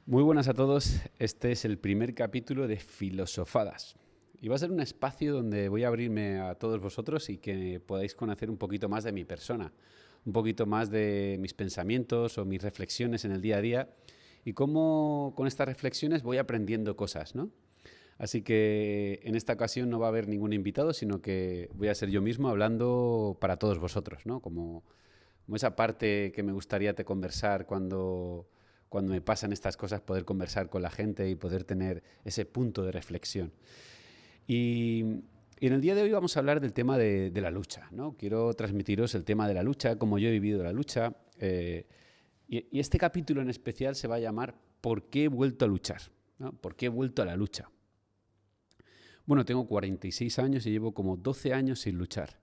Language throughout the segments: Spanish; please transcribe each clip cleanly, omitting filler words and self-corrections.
Muy buenas a todos. Este es el primer capítulo de Filosofadas. Y va a ser un espacio donde voy a abrirme a todos vosotros y que podáis conocer un poquito más de mi persona, un poquito más de mis pensamientos o mis reflexiones en el día a día y cómo con estas reflexiones voy aprendiendo cosas, ¿no? Así que en esta ocasión no va a haber ningún invitado, sino que voy a ser yo mismo hablando para todos vosotros, ¿no? Como esa parte que me gustaría te conversar cuando me pasan estas cosas, poder conversar con la gente y poder tener ese punto de reflexión. Y, y en el día de hoy vamos a hablar del tema de la lucha, ¿no? Quiero transmitiros el tema de la lucha, cómo yo he vivido la lucha. Y este capítulo en especial se va a llamar ¿Por qué he vuelto a luchar? ¿No? ¿Por qué he vuelto a la lucha? Bueno, tengo 46 años y llevo como 12 años sin luchar.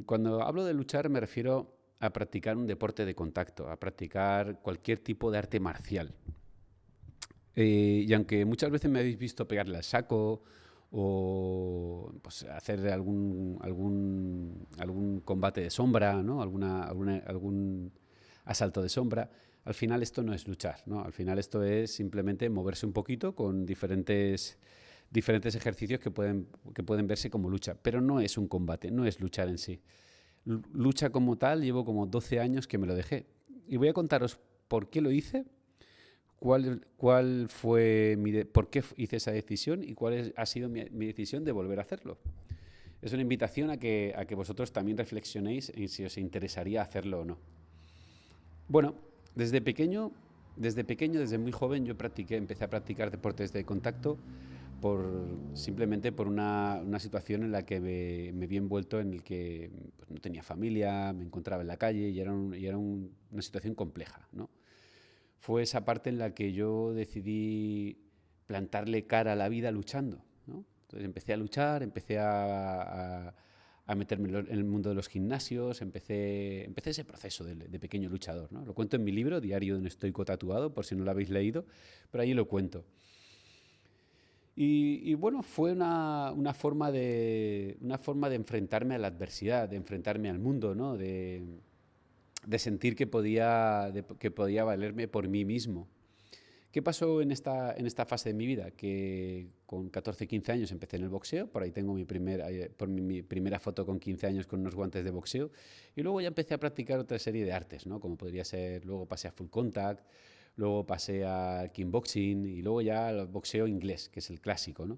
Cuando hablo de luchar me refiero a practicar un deporte de contacto, a practicar cualquier tipo de arte marcial. Y aunque muchas veces me habéis visto pegarle al saco o pues, hacer algún combate de sombra, ¿no? Algún asalto de sombra, al final esto no es luchar, ¿no? Al final esto es simplemente moverse un poquito con diferentes ejercicios que pueden verse como lucha, pero no es un combate, no es luchar en sí. Lucha como tal, llevo como 12 años que me lo dejé. Y voy a contaros por qué lo hice, por qué hice esa decisión y ha sido mi decisión de volver a hacerlo. Es una invitación a que vosotros también reflexionéis en si os interesaría hacerlo o no. Bueno, desde muy joven yo empecé a practicar deportes de contacto simplemente por una situación en la que me vi envuelto en el que pues, no tenía familia, me encontraba en la calle y era una situación compleja, ¿no? Fue esa parte en la que yo decidí plantarle cara a la vida luchando, ¿no? Entonces empecé a luchar, a meterme en el mundo de los gimnasios, empecé ese proceso de pequeño luchador, ¿no? Lo cuento en mi libro, Diario de un estoico tatuado, por si no lo habéis leído, pero ahí lo cuento. Y bueno, fue una forma de enfrentarme a la adversidad, de enfrentarme al mundo, ¿no? De sentir que podía valerme por mí mismo. ¿Qué pasó en esta fase de mi vida? Que con 14, 15 años empecé en el boxeo, por ahí tengo mi primera foto con 15 años con unos guantes de boxeo, y luego ya empecé a practicar otra serie de artes, ¿no? Como podría ser, luego pasé a full contact, luego pasé a kickboxing y luego ya al boxeo inglés, que es el clásico, ¿no?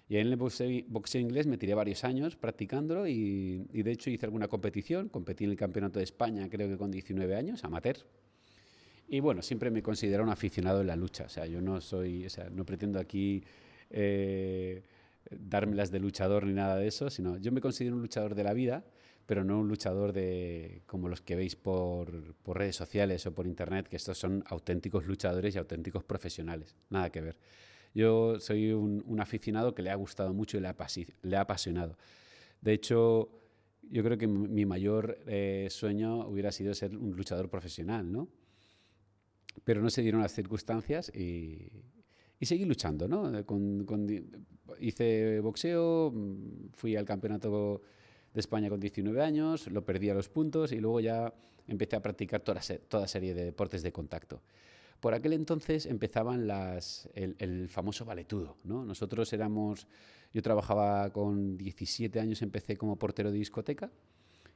Y en el boxeo inglés me tiré varios años practicándolo y de hecho hice alguna competición, competí en el Campeonato de España creo que con 19 años, amateur. Y bueno, siempre me considero un aficionado en la lucha, o sea, yo no soy, o sea, no pretendo aquí eh, dármelas de luchador ni nada de eso, sino yo me considero un luchador de la vida, pero no un luchador como los que veis por redes sociales o por internet, que estos son auténticos luchadores y auténticos profesionales, nada que ver. Yo soy un aficionado que le ha gustado mucho y le ha apasionado. De hecho, yo creo que mi mayor sueño hubiera sido ser un luchador profesional, ¿no? Pero no se dieron las circunstancias y seguí luchando, ¿no? Hice boxeo, fui al campeonato de España con 19 años, lo perdí a los puntos y luego ya empecé a practicar toda serie de deportes de contacto. Por aquel entonces empezaban el famoso valetudo, ¿no? Yo trabajaba con 17 años, empecé como portero de discoteca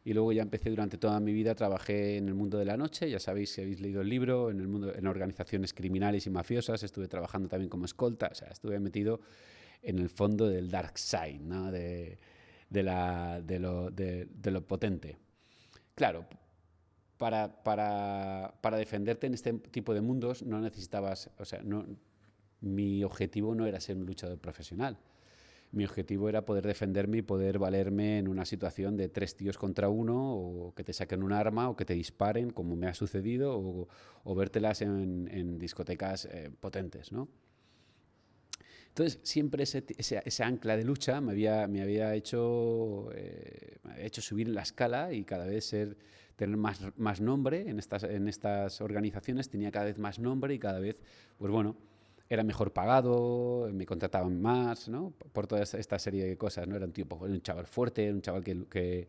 y luego ya empecé durante toda mi vida, trabajé en el mundo de la noche, ya sabéis si habéis leído el libro, en organizaciones criminales y mafiosas, estuve trabajando también como escolta, o sea, estuve metido en el fondo del dark side, ¿no? De lo potente. Claro, para defenderte en este tipo de mundos no necesitabas, o sea, mi objetivo no era ser un luchador profesional. Mi objetivo era poder defenderme y poder valerme en una situación de 3 tíos contra 1, o que te saquen un arma, o que te disparen, como me ha sucedido, o vértelas en discotecas potentes, ¿no? Entonces, siempre ese ancla de lucha me había hecho subir la escala y cada vez tener más nombre en estas organizaciones, tenía cada vez más nombre y cada vez, pues bueno, era mejor pagado, me contrataban más, ¿no? Por toda esta serie de cosas, ¿no? Era un chaval fuerte, un chaval que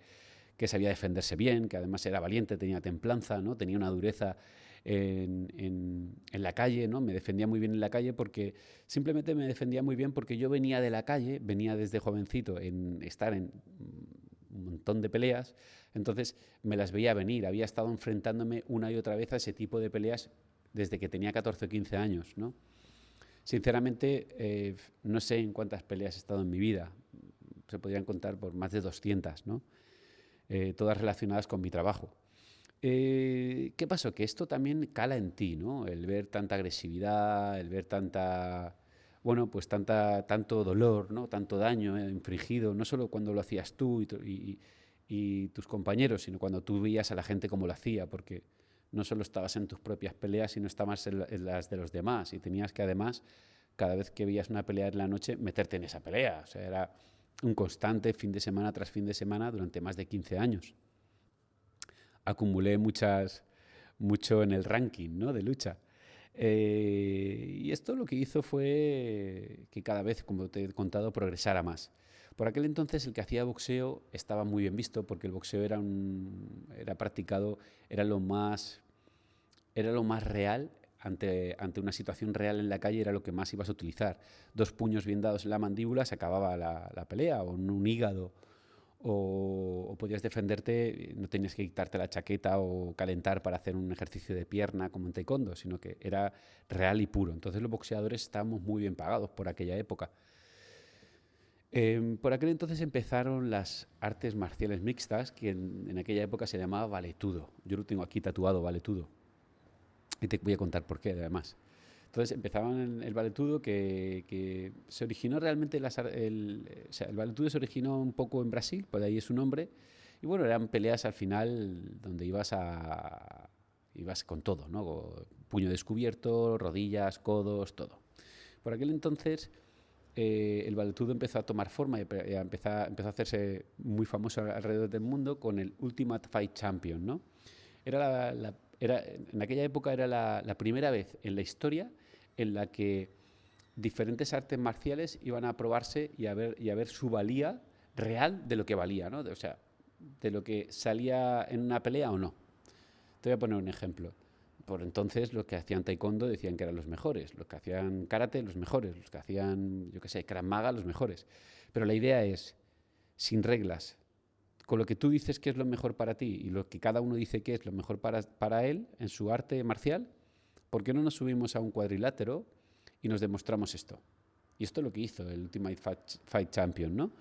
sabía defenderse bien, que además era valiente, tenía templanza, ¿no? Tenía una dureza en la calle, ¿no? Me defendía muy bien en la calle porque simplemente me defendía muy bien porque yo venía de la calle, venía desde jovencito en estar en un montón de peleas, entonces me las veía venir, había estado enfrentándome una y otra vez a ese tipo de peleas desde que tenía 14 o 15 años, ¿no? Sinceramente, no sé en cuántas peleas he estado en mi vida, se podrían contar por más de 200, ¿no? Todas relacionadas con mi trabajo. ¿Qué pasó? Que esto también cala en ti, ¿no? El ver tanta agresividad, el ver bueno, pues tanto dolor, ¿no? Tanto daño infligido, no solo cuando lo hacías tú y tus compañeros, sino cuando tú veías a la gente como lo hacía, porque no solo estabas en tus propias peleas, sino estabas en las de los demás y tenías que además, cada vez que veías una pelea en la noche, meterte en esa pelea. O sea, era un constante fin de semana tras fin de semana durante más de 15 años. Acumulé mucho en el ranking, ¿no? De lucha. Y esto lo que hizo fue que cada vez, como te he contado, progresara más. Por aquel entonces el que hacía boxeo estaba muy bien visto porque el boxeo era practicado, era lo más, era lo más real ante una situación real en la calle, era lo que más ibas a utilizar. Dos puños bien dados en la mandíbula se acababa la pelea, o en un hígado, o podías defenderte, no tenías que quitarte la chaqueta o calentar para hacer un ejercicio de pierna como en taekwondo, sino que era real y puro. Entonces los boxeadores estábamos muy bien pagados por aquella época. Por aquel entonces empezaron las artes marciales mixtas, que en aquella época se llamaba valetudo. Yo lo tengo aquí tatuado, valetudo. Y te voy a contar por qué, además. Entonces empezaban el valetudo que se originó realmente, o sea, el valetudo se originó un poco en Brasil, por ahí es su nombre, y bueno, eran peleas al final donde ibas con todo, ¿no? Puño descubierto, rodillas, codos, todo. Por aquel entonces el valetudo empezó a tomar forma y empezó a hacerse muy famoso alrededor del mundo con el Ultimate Fight Champion, ¿no? En aquella época era la primera vez en la historia en la que diferentes artes marciales iban a probarse y a ver su valía real de lo que valía, ¿no? O sea, de lo que salía en una pelea o no. Te voy a poner un ejemplo. Por entonces los que hacían taekwondo decían que eran los mejores, los que hacían karate los mejores, los que hacían, yo qué sé, krav maga los mejores. Pero la idea es, sin reglas, con lo que tú dices que es lo mejor para ti y lo que cada uno dice que es lo mejor para él en su arte marcial, ¿por qué no nos subimos a un cuadrilátero y nos demostramos esto? Y esto es lo que hizo el Ultimate Fight Champion, ¿no?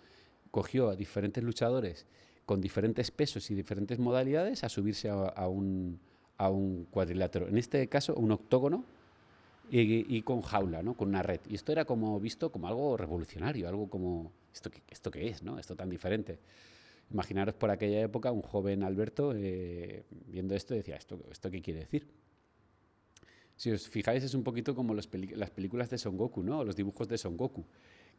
Cogió a diferentes luchadores con diferentes pesos y diferentes modalidades a subirse a un cuadrilátero. En este caso, un octógono y con jaula, ¿no? Con una red. Y esto era como visto como algo revolucionario, algo como, ¿esto qué es, no? Esto tan diferente. Imaginaros por aquella época un joven Alberto viendo esto y decía, ¿esto qué quiere decir? Si os fijáis es un poquito como las películas de Son Goku, ¿no? Los dibujos de Son Goku,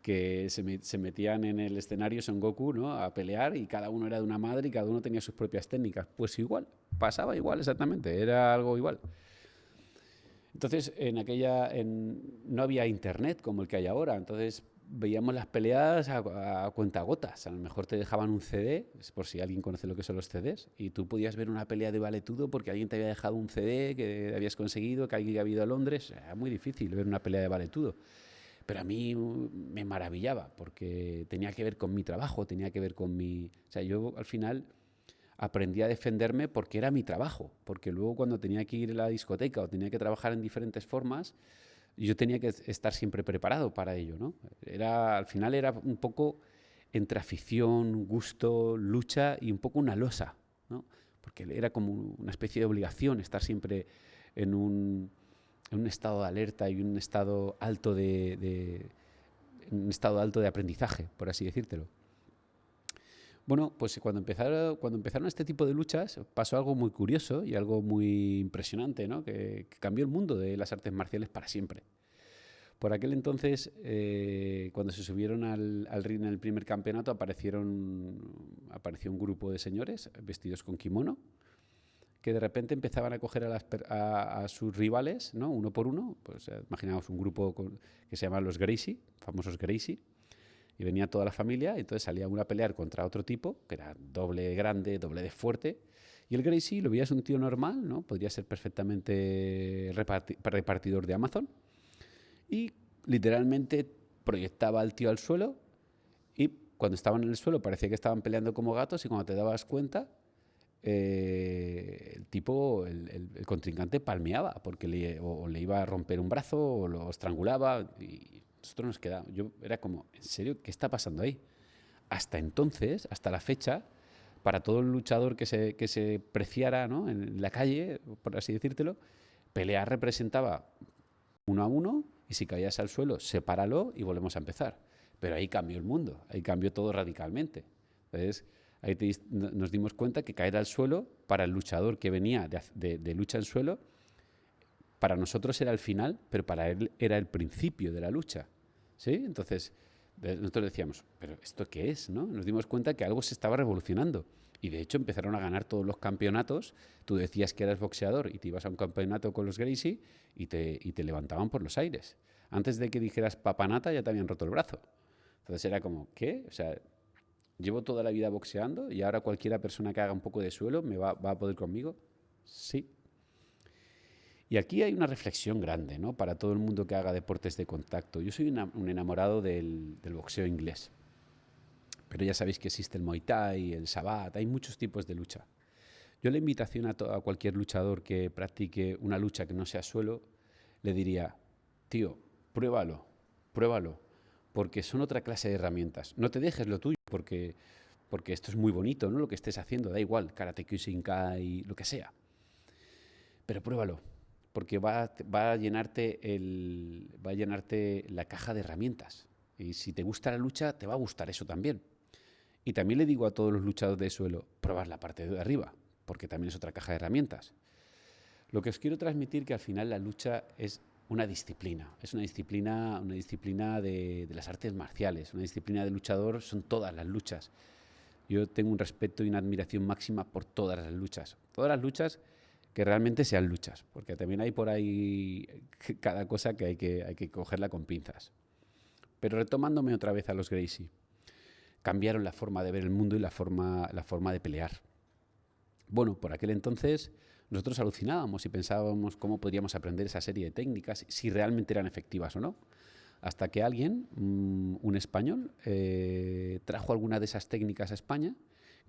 que se metían en el escenario Son Goku, ¿no? A pelear y cada uno era de una madre y cada uno tenía sus propias técnicas. Pues igual, pasaba igual exactamente, era algo igual. Entonces, no había internet como el que hay ahora, entonces veíamos las peleas a cuentagotas. A lo mejor te dejaban un CD, por si alguien conoce lo que son los CDs, y tú podías ver una pelea de valetudo porque alguien te había dejado un CD que habías conseguido, que alguien había ido a Londres. Era muy difícil ver una pelea de valetudo. Pero a mí me maravillaba porque tenía que ver con mi trabajo, tenía que ver con mi... O sea, yo al final aprendí a defenderme porque era mi trabajo, porque luego cuando tenía que ir a la discoteca o tenía que trabajar en diferentes formas, yo tenía que estar siempre preparado para ello, ¿no? Al final era un poco entre afición, gusto, lucha y un poco una losa, ¿no? Porque era como una especie de obligación estar siempre en un estado de alerta y un estado alto un estado alto de aprendizaje, por así decírtelo. Bueno, pues cuando empezaron este tipo de luchas pasó algo muy curioso y algo muy impresionante, ¿no? Que cambió el mundo de las artes marciales para siempre. Por aquel entonces, cuando se subieron al ring en el primer campeonato, apareció un grupo de señores vestidos con kimono que de repente empezaban a coger a sus rivales, ¿no? Uno por uno. Pues imaginaos un grupo que se llamaban los Gracie, famosos Gracie, y venía toda la familia, y entonces salía uno a pelear contra otro tipo, que era doble de grande, doble de fuerte, Y el Gracie lo veías un tío normal, ¿no? Podría ser perfectamente repartidor de Amazon. Y literalmente proyectaba al tío al suelo y cuando estaban en el suelo parecía que estaban peleando como gatos y cuando te dabas cuenta, el tipo, el contrincante palmeaba porque o le iba a romper un brazo o lo estrangulaba y nosotros nos quedábamos. Yo era como, ¿en serio? ¿Qué está pasando ahí? Hasta entonces, hasta la fecha, para todo el luchador que se preciara, ¿no?, en la calle, por así decírtelo, pelear representaba 1 a 1 y si caías al suelo, sepáralo y volvemos a empezar. Pero ahí cambió el mundo, ahí cambió todo radicalmente. Entonces, ahí nos dimos cuenta que caer al suelo, para el luchador que venía de lucha en suelo, para nosotros era el final, pero para él era el principio de la lucha. ¿Sí? Entonces, nosotros decíamos, ¿pero esto qué es? ¿No? Nos dimos cuenta que algo se estaba revolucionando. Y de hecho empezaron a ganar todos los campeonatos. Tú decías que eras boxeador y te ibas a un campeonato con los Gracie y te levantaban por los aires. Antes de que dijeras papanata ya te habían roto el brazo. Entonces era como, ¿qué? O sea, llevo toda la vida boxeando y ahora cualquiera persona que haga un poco de suelo va a poder conmigo. Sí. Y aquí hay una reflexión grande, ¿no?, para todo el mundo que haga deportes de contacto. Yo soy un enamorado del boxeo inglés. Pero ya sabéis que existe el Muay Thai, el Sabat, hay muchos tipos de lucha. Yo la invitación a cualquier luchador que practique una lucha que no sea suelo, le diría, tío, pruébalo, porque son otra clase de herramientas. No te dejes lo tuyo, porque esto es muy bonito, ¿no?, lo que estés haciendo, da igual, Karate Kyokushinkai, lo que sea. Pero pruébalo, porque va a llenarte la caja de herramientas. Y si te gusta la lucha, te va a gustar eso también. Y también le digo a todos los luchadores de suelo, probad la parte de arriba, porque también es otra caja de herramientas. Lo que os quiero transmitir que al final la lucha es una disciplina. Es una disciplina de las artes marciales. Una disciplina de luchador son todas las luchas. Yo tengo un respeto y una admiración máxima por todas las luchas. Todas las luchas que realmente sean luchas, porque también hay por ahí cada cosa que hay que cogerla con pinzas. Pero retomándome otra vez a los Gracie, cambiaron la forma de ver el mundo y la forma de pelear. Bueno, por aquel entonces nosotros alucinábamos y pensábamos cómo podríamos aprender esa serie de técnicas, si realmente eran efectivas o no. Hasta que alguien, un español, trajo alguna de esas técnicas a España,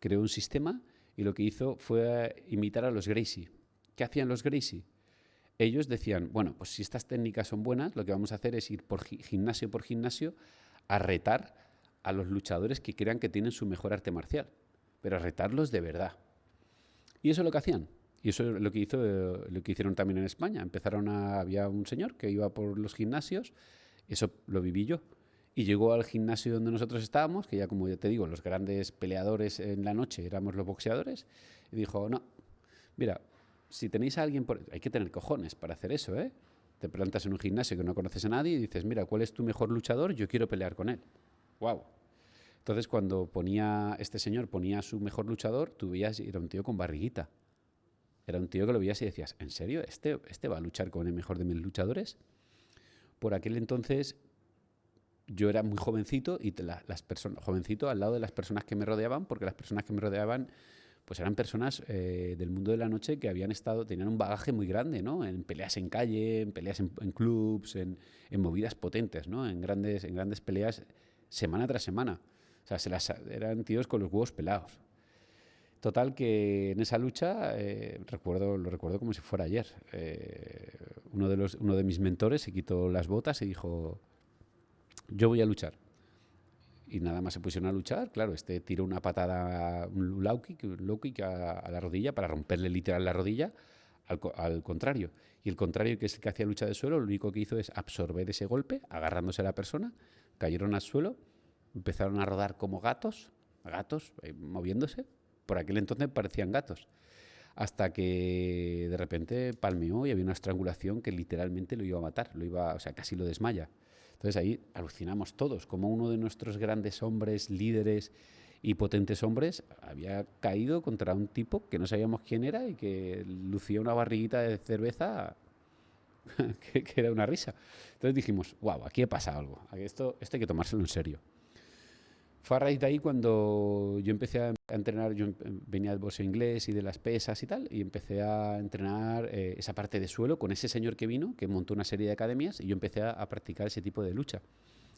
creó un sistema y lo que hizo fue imitar a los Gracie. ¿Qué hacían los Gracie? Ellos decían, bueno, pues si estas técnicas son buenas, lo que vamos a hacer es ir por gimnasio a retar a los luchadores que crean que tienen su mejor arte marcial, pero a retarlos de verdad. Y eso es lo que hacían. Y eso es lo que hicieron también en España. Había un señor que iba por los gimnasios, eso lo viví yo. Y llegó al gimnasio donde nosotros estábamos, que ya como ya te digo, los grandes peleadores en la noche éramos los boxeadores, y dijo, no, mira, si tenéis a alguien, hay que tener cojones para hacer eso, ¿eh? Te plantas en un gimnasio que no conoces a nadie y dices, mira, ¿cuál es tu mejor luchador? Yo quiero pelear con él. ¡Wow! Entonces cuando este señor ponía a su mejor luchador, tú veías, era un tío con barriguita. Era un tío que lo veías y decías, ¿en serio? ¿Este va a luchar con el mejor de mis luchadores? Por aquel entonces yo era muy jovencito y jovencito al lado de las personas que me rodeaban, porque las personas que me rodeaban pues eran personas del mundo de la noche que tenían un bagaje muy grande, ¿no? En peleas en calle, en peleas en clubs, en movidas potentes, ¿no? En grandes peleas semana tras semana. O sea, eran tíos con los huevos pelados. Total que en esa lucha, lo recuerdo como si fuera ayer. Uno de mis mentores se quitó las botas y dijo, yo voy a luchar. Y nada más se pusieron a luchar, claro, tiró una patada, un low kick a la rodilla para romperle literal la rodilla al contrario. Y el contrario, que es el que hacía lucha de suelo, lo único que hizo es absorber ese golpe, agarrándose a la persona, cayeron al suelo, empezaron a rodar como gatos, moviéndose. Por aquel entonces parecían gatos. Hasta que de repente palmeó y había una estrangulación que literalmente lo iba a matar, o sea, casi lo desmaya. Entonces ahí alucinamos todos, como uno de nuestros grandes hombres, líderes y potentes hombres, había caído contra un tipo que no sabíamos quién era y que lucía una barriguita de cerveza que era una risa. Entonces dijimos, wow, aquí ha pasado algo, esto hay que tomárselo en serio. Fue a raíz de ahí cuando yo empecé a entrenar, venía del boxeo inglés y de las pesas y tal, y empecé a entrenar esa parte de suelo con ese señor que vino, que montó una serie de academias, y yo empecé a practicar ese tipo de lucha.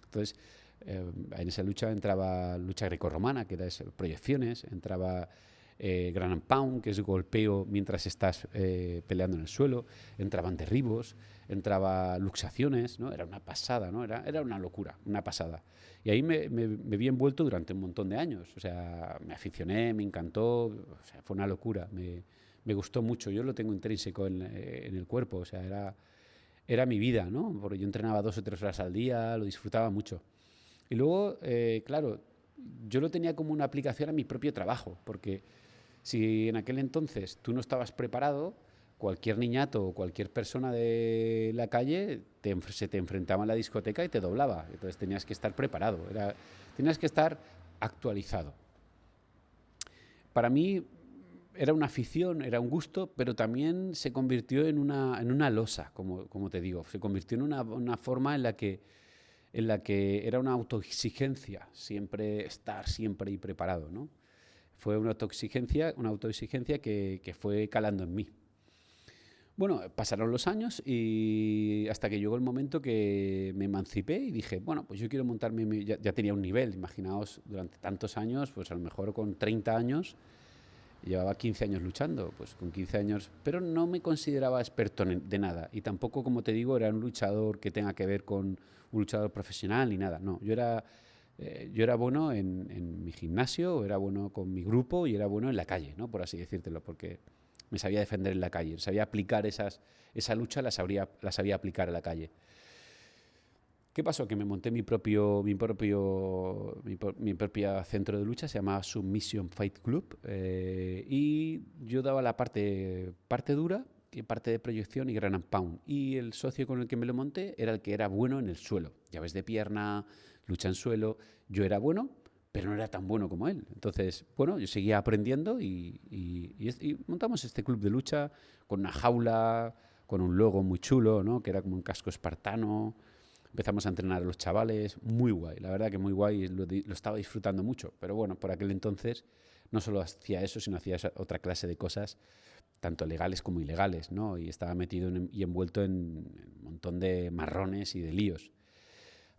Entonces, en esa lucha entraba lucha grecorromana, que era proyecciones, entraba ground and pound, que es golpeo mientras estás peleando en el suelo, entraban derribos, entraba luxaciones, ¿no? Era una pasada, ¿no? Era una locura, una pasada. Y ahí me vi envuelto durante un montón de años, o sea, me aficioné, me encantó, o sea, fue una locura, me gustó mucho, yo lo tengo intrínseco en el cuerpo, o sea, era mi vida, ¿no? Porque yo entrenaba 2 o 3 horas al día, lo disfrutaba mucho. Y luego, claro, yo lo tenía como una aplicación a mi propio trabajo, porque si en aquel entonces tú no estabas preparado, cualquier niñato o cualquier persona de la calle se te enfrentaba en la discoteca y te doblaba. Entonces tenías que estar preparado, tenías que estar actualizado. Para mí era una afición, era un gusto, pero también se convirtió en una losa, como te digo. Se convirtió en una forma en la que era una autoexigencia, siempre estar siempre y preparado, ¿no? Fue una autoexigencia que fue calando en mí. Bueno, pasaron los años y hasta que llegó el momento que me emancipé y dije, bueno, pues yo quiero montarme, ya tenía un nivel, imaginaos, durante tantos años, pues a lo mejor con 30 años, llevaba 15 años luchando, pues con 15 años, pero no me consideraba experto de nada y tampoco, como te digo, era un luchador que tenga que ver con un luchador profesional ni nada, no, yo era bueno en mi gimnasio, era bueno con mi grupo y era bueno en la calle, ¿no? Por así decírtelo, porque me sabía defender en la calle, sabía aplicar esa lucha, la sabía aplicar a la calle. ¿Qué pasó? Que me monté mi propia centro de lucha, se llamaba Submission Fight Club, y yo daba la parte dura, y parte de proyección y ground and pound. Y el socio con el que me lo monté era el que era bueno en el suelo. Llaves de pierna, lucha en suelo. Yo era bueno, pero no era tan bueno como él. Entonces, bueno, yo seguía aprendiendo y montamos este club de lucha con una jaula, con un logo muy chulo, ¿no? Que era como un casco espartano. Empezamos a entrenar a los chavales, muy guay, la verdad que muy guay, lo estaba disfrutando mucho, pero bueno, por aquel entonces no solo hacía eso, sino hacía otra clase de cosas, tanto legales como ilegales, ¿no? Y estaba metido y envuelto en un montón de marrones y de líos.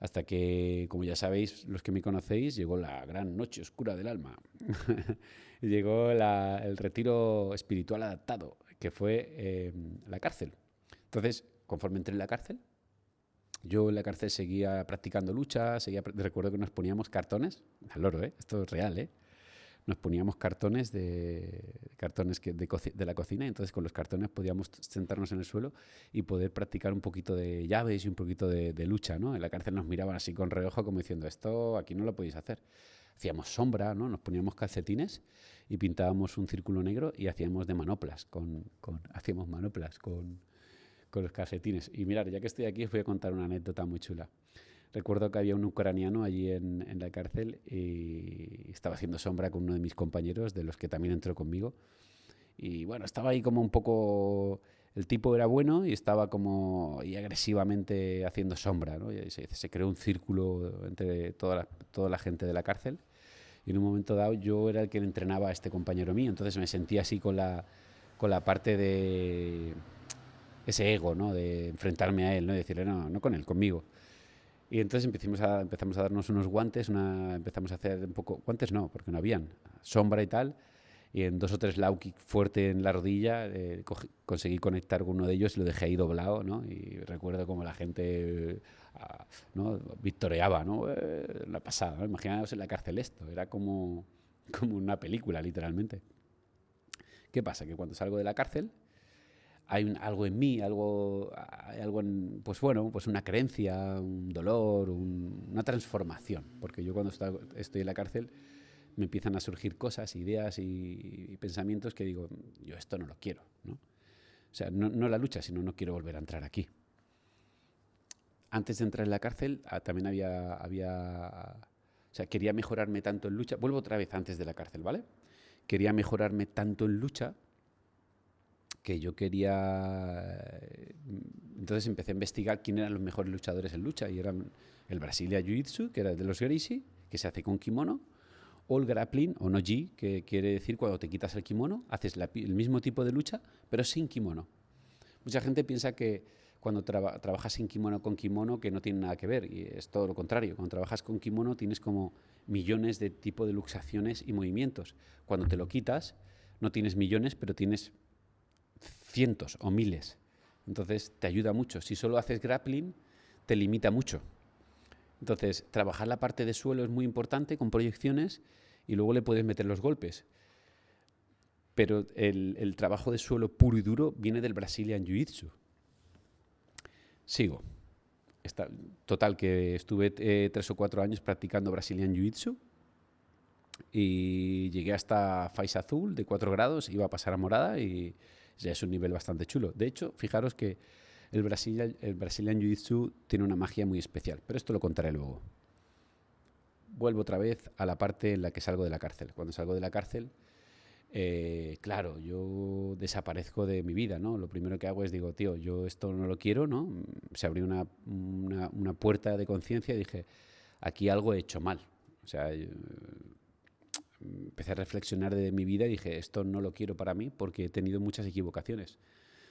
Hasta que, como ya sabéis, los que me conocéis, llegó la gran noche oscura del alma. Y llegó el retiro espiritual adaptado, que fue la cárcel. Entonces, conforme entré en la cárcel, yo en la cárcel seguía practicando lucha, recuerdo que nos poníamos cartones, al loro, esto es real, nos poníamos cartones de la cocina, y entonces con los cartones podíamos sentarnos en el suelo y poder practicar un poquito de llaves y un poquito de lucha, ¿no? En la cárcel nos miraban así con reojo como diciendo, esto aquí no lo podéis hacer. Hacíamos sombra, ¿no? Nos poníamos calcetines y pintábamos un círculo negro y hacíamos de manoplas, hacíamos manoplas con los calcetines. Y mirad, ya que estoy aquí os voy a contar una anécdota muy chula. Recuerdo que había un ucraniano allí en la cárcel y estaba haciendo sombra con uno de mis compañeros, de los que también entró conmigo. Y bueno, estaba ahí como un poco... El tipo era bueno y estaba como y agresivamente haciendo sombra, ¿no? Y se creó un círculo entre toda la gente de la cárcel. Y en un momento dado yo era el que entrenaba a este compañero mío. Entonces me sentía así con la parte de ese ego, ¿no? De enfrentarme a él, ¿no? Y decirle, no, no con él, conmigo. Y entonces empezamos a darnos unos guantes, empezamos a hacer un poco, guantes no, porque no habían, sombra y tal, y en 2 o 3 low kick fuerte en la rodilla, conseguí conectar con uno de ellos y lo dejé ahí doblado, ¿no? Y recuerdo como la gente, ¿no? Victoreaba, ¿no? La pasada, ¿no? Imaginaos en la cárcel esto, era como una película, literalmente. ¿Qué pasa? Que cuando salgo de la cárcel, hay algo en mí, pues bueno, pues una creencia, un dolor, una transformación. Porque yo cuando estoy en la cárcel me empiezan a surgir cosas, ideas y pensamientos que digo, yo esto no lo quiero, ¿no? O sea, no la lucha, sino no quiero volver a entrar aquí. Antes de entrar en la cárcel también o sea, quería mejorarme tanto en lucha. Vuelvo otra vez antes de la cárcel, ¿vale? Quería mejorarme tanto en lucha que yo quería... Entonces empecé a investigar quién eran los mejores luchadores en lucha y eran el Brasilia Jiu-Jitsu, que era de los Gracie, que se hace con kimono, o el grappling, o no-gi, que quiere decir cuando te quitas el kimono, haces el mismo tipo de lucha, pero sin kimono. Mucha gente piensa que cuando trabajas sin kimono con kimono, que no tiene nada que ver, y es todo lo contrario. Cuando trabajas con kimono tienes como millones de tipos de luxaciones y movimientos. Cuando te lo quitas, no tienes millones, pero tienes cientos o miles. Entonces te ayuda mucho. Si solo haces grappling, te limita mucho. Entonces, trabajar la parte de suelo es muy importante con proyecciones y luego le puedes meter los golpes. Pero el trabajo de suelo puro y duro viene del Brazilian Jiu-Jitsu. Sigo. Total, que estuve 3 o 4 años practicando Brazilian Jiu-Jitsu y llegué hasta faixa azul de 4 grados, iba a pasar a morada y ya es un nivel bastante chulo. De hecho, fijaros que el Brazilian Jiu-Jitsu tiene una magia muy especial, pero esto lo contaré luego. Vuelvo otra vez a la parte en la que salgo de la cárcel. Cuando salgo de la cárcel, claro, yo desaparezco de mi vida, ¿no? Lo primero que hago es digo, tío, yo esto no lo quiero, ¿no? Se abrió una puerta de conciencia y dije, aquí algo he hecho mal. O sea, empecé a reflexionar de mi vida y dije, esto no lo quiero para mí porque he tenido muchas equivocaciones.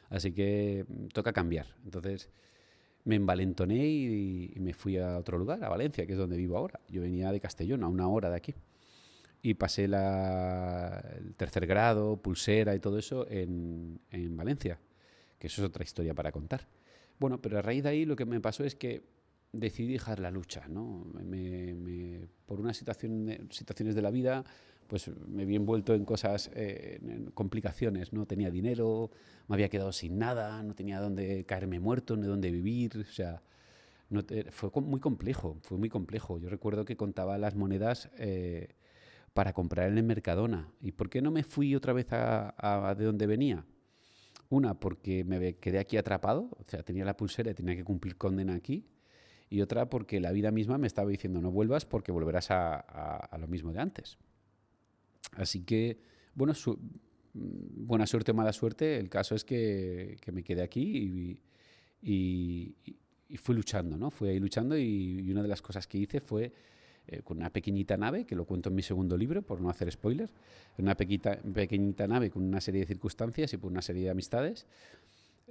Así que toca cambiar. Entonces me envalentoné y me fui a otro lugar, a Valencia, que es donde vivo ahora. Yo venía de Castellón, a 1 hora de aquí. Y pasé el 3er grado, pulsera y todo eso en Valencia, que eso es otra historia para contar. Bueno, pero a raíz de ahí lo que me pasó es que decidí dejar la lucha, ¿no? Por unas situaciones de la vida, pues me vi envuelto en cosas, en complicaciones, no tenía dinero, me había quedado sin nada, no tenía dónde caerme muerto, ni dónde vivir, o sea, fue muy complejo. Yo recuerdo que contaba las monedas para comprar en el Mercadona. ¿Y por qué no me fui otra vez a de donde venía? Una, porque me quedé aquí atrapado, o sea, tenía la pulsera y tenía que cumplir condena aquí. Y otra, porque la vida misma me estaba diciendo no vuelvas porque volverás a lo mismo de antes. Así que, bueno, buena suerte o mala suerte, el caso es que me quedé aquí y fui luchando, ¿no? Fui ahí luchando y una de las cosas que hice fue con una pequeñita nave, que lo cuento en mi segundo libro, por no hacer spoiler, una pequeñita nave con una serie de circunstancias y por una serie de amistades.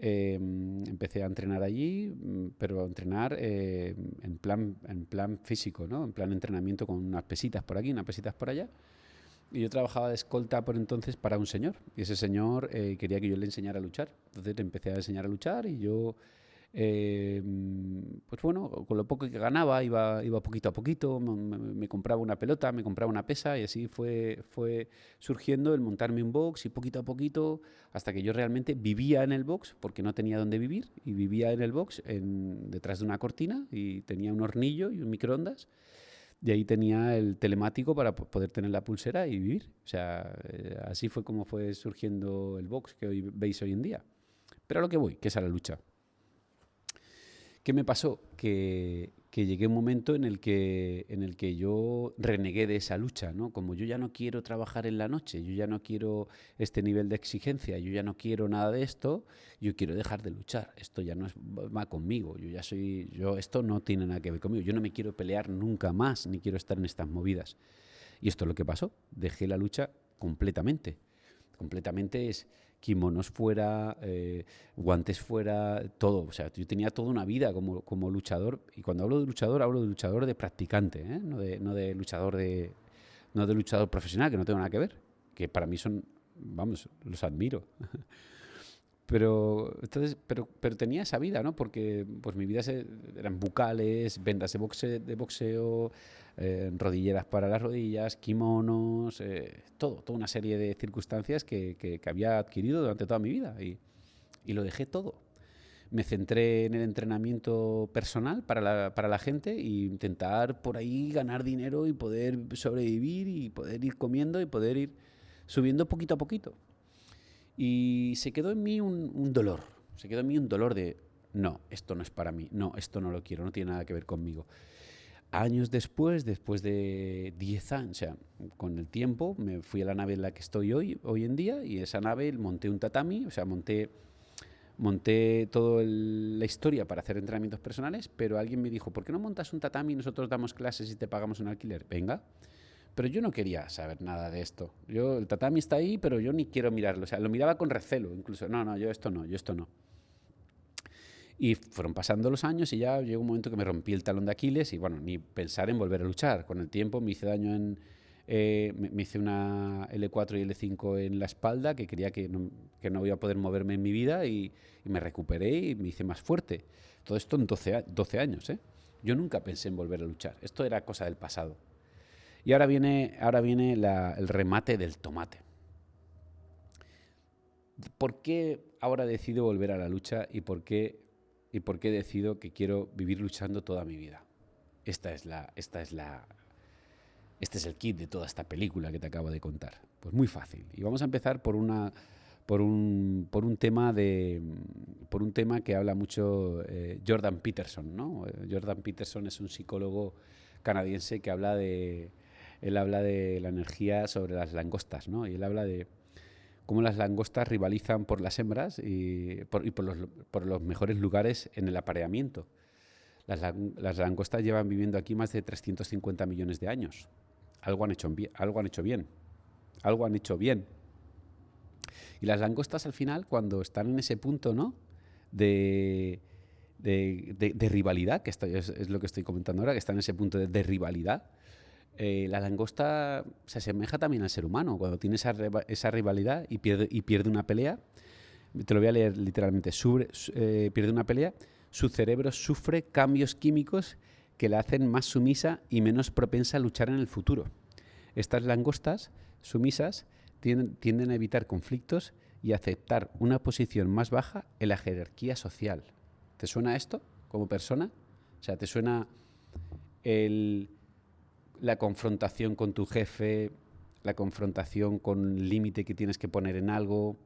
Empecé a entrenar allí, pero a entrenar en plan físico, ¿no? En plan entrenamiento con unas pesitas por aquí, unas pesitas por allá. Y yo trabajaba de escolta por entonces para un señor. Y ese señor quería que yo le enseñara a luchar. Entonces le empecé a enseñar a luchar y yo, pues bueno, con lo poco que ganaba iba poquito a poquito, me compraba una pelota, me compraba una pesa y así fue surgiendo el montarme un box y poquito a poquito hasta que yo realmente vivía en el box porque no tenía dónde vivir y vivía en el box detrás de una cortina y tenía un hornillo y un microondas. Y ahí tenía el telemático para poder tener la pulsera y vivir. O sea, así fue como fue surgiendo el box que veis hoy en día. Pero a lo que voy, que es a la lucha. ¿Qué me pasó? Que llegué a un momento en el que yo renegué de esa lucha, ¿no? Como yo ya no quiero trabajar en la noche, yo ya no quiero este nivel de exigencia, yo ya no quiero nada de esto, yo quiero dejar de luchar. Esto ya no va conmigo, esto no tiene nada que ver conmigo. Yo no me quiero pelear nunca más, ni quiero estar en estas movidas. Y esto es lo que pasó. Dejé la lucha completamente. Completamente es kimonos fuera, guantes fuera, todo. O sea, yo tenía toda una vida como luchador. Y cuando hablo de luchador de practicante, ¿eh? No de luchador profesional, que no tengo nada que ver. Que para mí son, vamos, los admiro. Pero tenía esa vida, ¿no? Porque pues mi vida eran bucales, vendas de boxeo, rodilleras para las rodillas, kimonos, toda una serie de circunstancias que había adquirido durante toda mi vida y lo dejé todo. Me centré en el entrenamiento personal para la gente e intentar por ahí ganar dinero y poder sobrevivir y poder ir comiendo y poder ir subiendo poquito a poquito. Y se quedó en mí un dolor. Se quedó en mí un dolor de, no, esto no es para mí. No, esto no lo quiero, no tiene nada que ver conmigo. Años después de 10 años, o sea, con el tiempo, me fui a la nave en la que estoy hoy en día y en esa nave monté un tatami, o sea, monté monté toda la historia para hacer entrenamientos personales, pero alguien me dijo, ¿por qué no montas un tatami y nosotros damos clases y te pagamos un alquiler? Venga. Pero yo no quería saber nada de esto. El tatami está ahí, pero yo ni quiero mirarlo. O sea, lo miraba con recelo incluso. No, yo esto no, yo esto no. Y fueron pasando los años y ya llegó un momento que me rompí el talón de Aquiles y bueno, ni pensar en volver a luchar. Con el tiempo me hice daño me hice una L4 y L5 en la espalda que creía que no iba a poder moverme en mi vida y me recuperé y me hice más fuerte. Todo esto en 12 años, ¿eh? Yo nunca pensé en volver a luchar. Esto era cosa del pasado. Y ahora viene el remate del tomate. ¿Por qué ahora decido volver a la lucha y por qué decido que quiero vivir luchando toda mi vida? Este es el kit de toda esta película que te acabo de contar. Pues muy fácil. Y vamos a empezar por un tema que habla mucho Jordan Peterson, ¿no? Jordan Peterson es un psicólogo canadiense que habla de la energía sobre las langostas, ¿no? Y él habla de cómo las langostas rivalizan por las hembras y por los mejores lugares en el apareamiento. Las langostas llevan viviendo aquí más de 350 millones de años. Algo han hecho bien. Y las langostas al final, cuando están en ese punto, ¿no?, de rivalidad, que es lo que estoy comentando ahora, que está en ese punto de rivalidad, la langosta se asemeja también al ser humano. Cuando tiene esa rivalidad y pierde una pelea, te lo voy a leer literalmente, pierde una pelea, su cerebro sufre cambios químicos que la hacen más sumisa y menos propensa a luchar en el futuro. Estas langostas sumisas tienden a evitar conflictos y a aceptar una posición más baja en la jerarquía social. ¿Te suena esto como persona? O sea, ¿te suena la confrontación con tu jefe, la confrontación con el límite que tienes que poner en algo,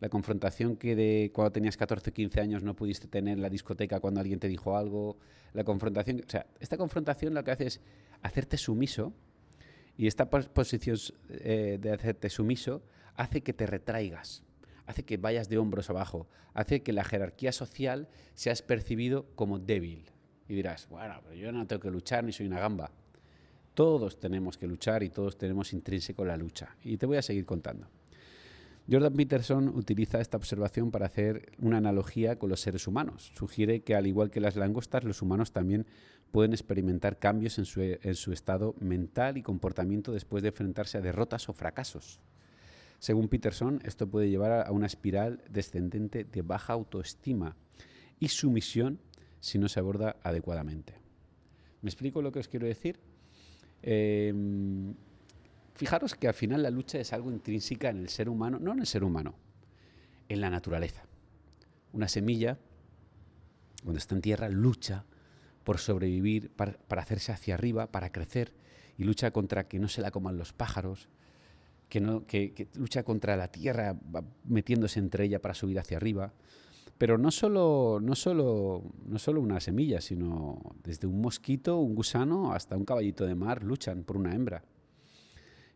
la confrontación que cuando tenías 14 o 15 años no pudiste tener en la discoteca cuando alguien te dijo algo, esta confrontación lo que hace es hacerte sumiso, y esta posición de hacerte sumiso hace que te retraigas, hace que vayas de hombros abajo, hace que la jerarquía social seas percibido como débil. Y dirás, bueno, pero yo no tengo que luchar ni soy una gamba. Todos tenemos que luchar y todos tenemos intrínseco la lucha. Y te voy a seguir contando. Jordan Peterson utiliza esta observación para hacer una analogía con los seres humanos. Sugiere que, al igual que las langostas, los humanos también pueden experimentar cambios en su estado mental y comportamiento después de enfrentarse a derrotas o fracasos. Según Peterson, esto puede llevar a una espiral descendente de baja autoestima y sumisión si no se aborda adecuadamente. ¿Me explico lo que os quiero decir? Fijaros que al final la lucha es algo intrínseca en el ser humano, no en el ser humano, en la naturaleza. Una semilla, cuando está en tierra, lucha por sobrevivir, para hacerse hacia arriba, para crecer, y lucha contra que no se la coman los pájaros, que lucha contra la tierra, va metiéndose entre ella para subir hacia arriba. Pero no solo una semilla, sino desde un mosquito, un gusano, hasta un caballito de mar luchan por una hembra.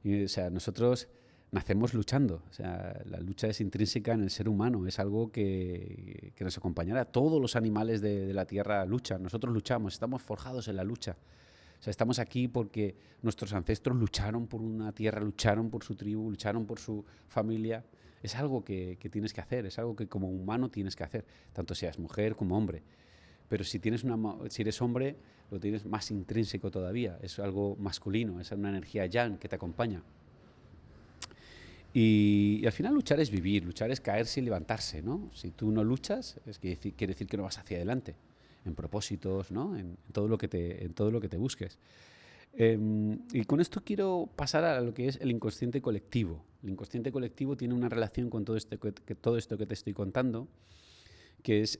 O sea, nosotros nacemos luchando. O sea, la lucha es intrínseca en el ser humano, es algo que nos acompañará. Todos los animales de la tierra luchan, nosotros luchamos, estamos forjados en la lucha. O sea, estamos aquí porque nuestros ancestros lucharon por una tierra, lucharon por su tribu, lucharon por su familia. Es algo que tienes que hacer, es algo que como humano tienes que hacer, tanto seas mujer como hombre. Pero si eres hombre, lo tienes más intrínseco todavía, es algo masculino, es una energía yang que te acompaña. Y al final luchar es vivir, luchar es caerse y levantarse, ¿no? Si tú no luchas, quiere decir que no vas hacia adelante, en propósitos, ¿no? En todo lo que te busques. Y con esto quiero pasar a lo que es el inconsciente colectivo. El inconsciente colectivo tiene una relación con todo esto que te estoy contando, que es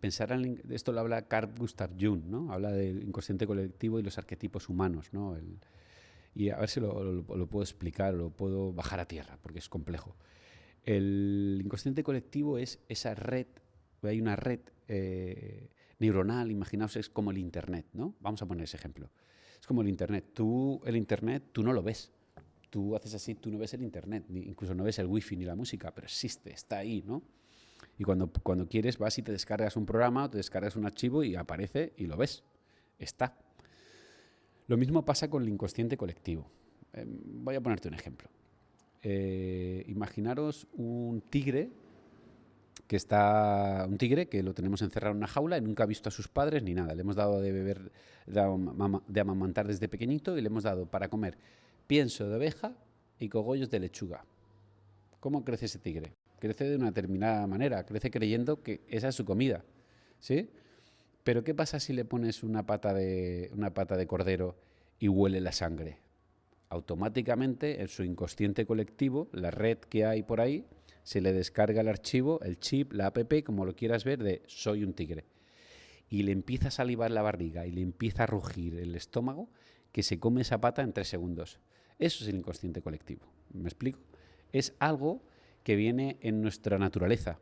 pensar esto lo habla Carl Gustav Jung, ¿no? Habla del inconsciente colectivo y los arquetipos humanos, ¿no? Y a ver si lo puedo explicar, lo puedo bajar a tierra, porque es complejo. El inconsciente colectivo es esa red, hay una red neuronal, imaginaos, es como el Internet, ¿no? Vamos a poner ese ejemplo. Es como el Internet. El Internet tú no lo ves. Tú haces así, tú no ves el Internet, incluso no ves el wifi ni la música, pero existe, está ahí, ¿no? Y cuando quieres vas y te descargas un programa o te descargas un archivo y aparece y lo ves. Está. Lo mismo pasa con el inconsciente colectivo. Voy a ponerte un ejemplo. Imaginaros un tigre que lo tenemos encerrado en una jaula y nunca ha visto a sus padres ni nada. Le hemos dado de beber, de amamantar desde pequeñito y le hemos dado para comer pienso de oveja y cogollos de lechuga. ¿Cómo crece ese tigre? Crece de una determinada manera, crece creyendo que esa es su comida, ¿sí? Pero ¿qué pasa si le pones una pata de cordero y huele la sangre? Automáticamente en su inconsciente colectivo, la red que hay por ahí, se le descarga el archivo, el chip, la app, como lo quieras ver, de soy un tigre. Y le empieza a salivar la barriga y le empieza a rugir el estómago, que se come esa pata en 3 segundos. Eso es el inconsciente colectivo. ¿Me explico? Es algo que viene en nuestra naturaleza.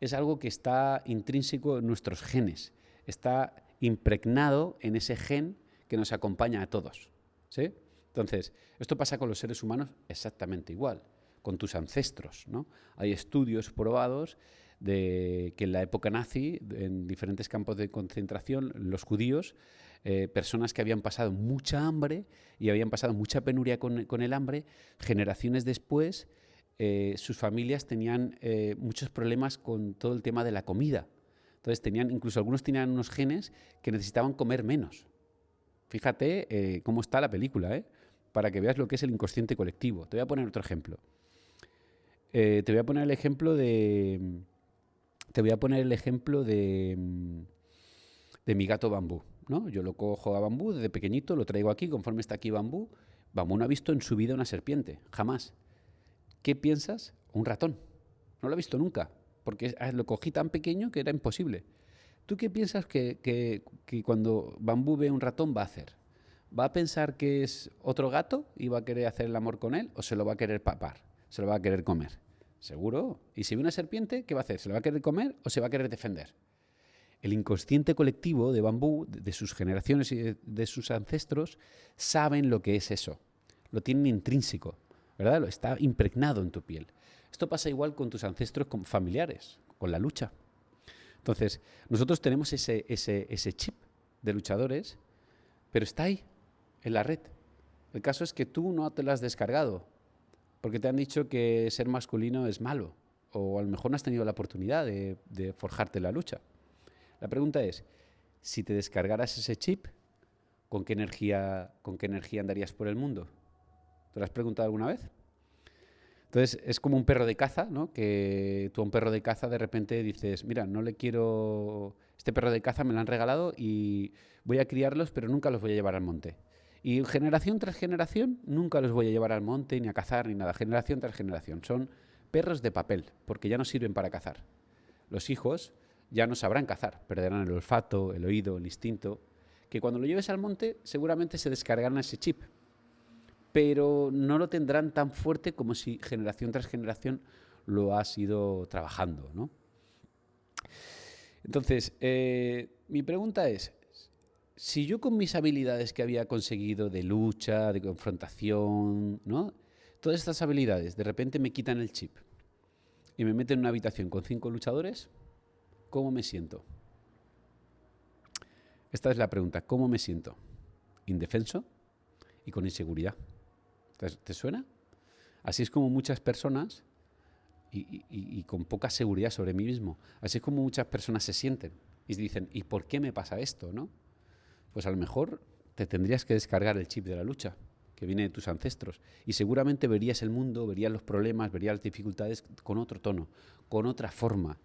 Es algo que está intrínseco en nuestros genes. Está impregnado en ese gen que nos acompaña a todos. ¿Sí? Entonces, esto pasa con los seres humanos exactamente igual, con tus ancestros, ¿no? Hay estudios probados de que en la época nazi, en diferentes campos de concentración, los judíos, personas que habían pasado mucha hambre y habían pasado mucha penuria con el hambre, generaciones después, sus familias tenían muchos problemas con todo el tema de la comida. Entonces, incluso algunos tenían unos genes que necesitaban comer menos. Fíjate cómo está la película, para que veas lo que es el inconsciente colectivo. Te voy a poner otro ejemplo. Te voy a poner el ejemplo de mi gato Bambú, ¿no? Yo lo cojo a Bambú desde pequeñito, lo traigo aquí, conforme está aquí Bambú. Bambú no ha visto en su vida una serpiente, jamás. ¿Qué piensas? Un ratón. No lo ha visto nunca, porque lo cogí tan pequeño que era imposible. ¿Tú qué piensas que cuando Bambú ve un ratón va a hacer? ¿Va a pensar que es otro gato y va a querer hacer el amor con él o se lo va a querer papar? Se lo va a querer comer. Seguro. Y si ve una serpiente, ¿qué va a hacer? ¿Se lo va a querer comer o se va a querer defender? El inconsciente colectivo de Bambú, de sus generaciones y de sus ancestros, saben lo que es eso. Lo tienen intrínseco, ¿verdad? Está impregnado en tu piel. Esto pasa igual con tus ancestros familiares, con la lucha. Entonces, nosotros tenemos ese chip de luchadores, pero está ahí, en la red. El caso es que tú no te lo has descargado, porque te han dicho que ser masculino es malo, o a lo mejor no has tenido la oportunidad de forjarte la lucha. La pregunta es, si te descargaras ese chip, ¿con qué energía andarías por el mundo? ¿Te lo has preguntado alguna vez? Entonces, es como un perro de caza, ¿no? Que tú a un perro de caza de repente dices, mira, no le quiero... Este perro de caza me lo han regalado y voy a criarlos, pero nunca los voy a llevar al monte. Y generación tras generación nunca los voy a llevar al monte, ni a cazar, ni nada. Generación tras generación. Son perros de papel, porque ya no sirven para cazar. Los hijos ya no sabrán cazar, perderán el olfato, el oído, el instinto, que cuando lo lleves al monte seguramente se descargarán ese chip, pero no lo tendrán tan fuerte como si generación tras generación lo has ido trabajando, ¿no? Entonces, mi pregunta es, si yo con mis habilidades que había conseguido de lucha, de confrontación, ¿no? Todas estas habilidades, de repente me quitan el chip y me meten en una habitación con 5 luchadores, ¿cómo me siento? Esta es la pregunta, ¿cómo me siento? Indefenso y con inseguridad. ¿Te suena? Así es como muchas personas, y con poca seguridad sobre mí mismo, así es como muchas personas se sienten y dicen, ¿y por qué me pasa esto, no? Pues a lo mejor te tendrías que descargar el chip de la lucha, que viene de tus ancestros, y seguramente verías el mundo, verías los problemas, verías las dificultades con otro tono, con otra forma.